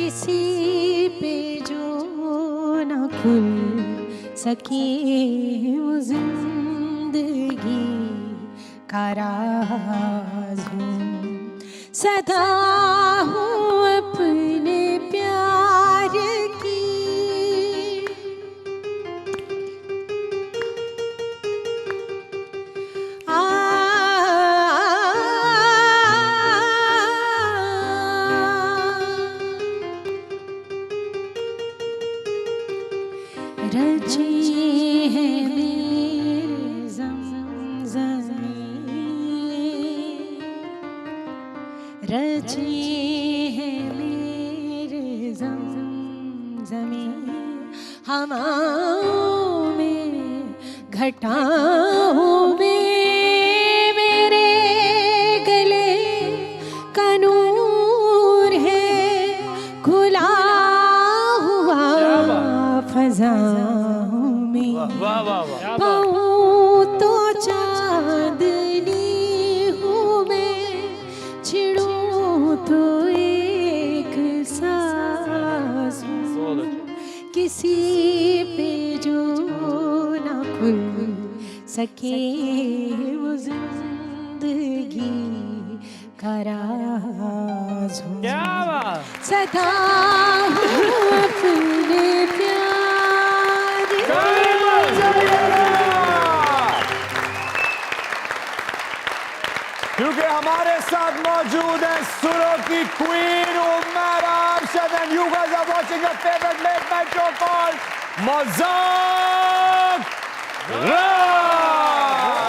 किसी पे जो न खुल सके वो जिंदगी का राज हूँ, सदा हूँ अपने प्यार की। रची है मेरे ज़मज़मी, रची है मेरे ज़मज़मी, हवाओं में घटाओं में मेरे गले का नूर है खुला हुआ फ़ज़ाओं में। पाऊँ तो चाँदनी हूँ मैं, छिड़ूं तो एक सांस हूँ, किसी पे जो ना खुल सके वो जिंदगी का राज हूँ, सदा हूँ अपने प्यार। क्योंकि हमारे साथ मौजूद है सुरों की queen Umaira Arshad, and you guys are watching your favorite late night show called मज़ाक रात।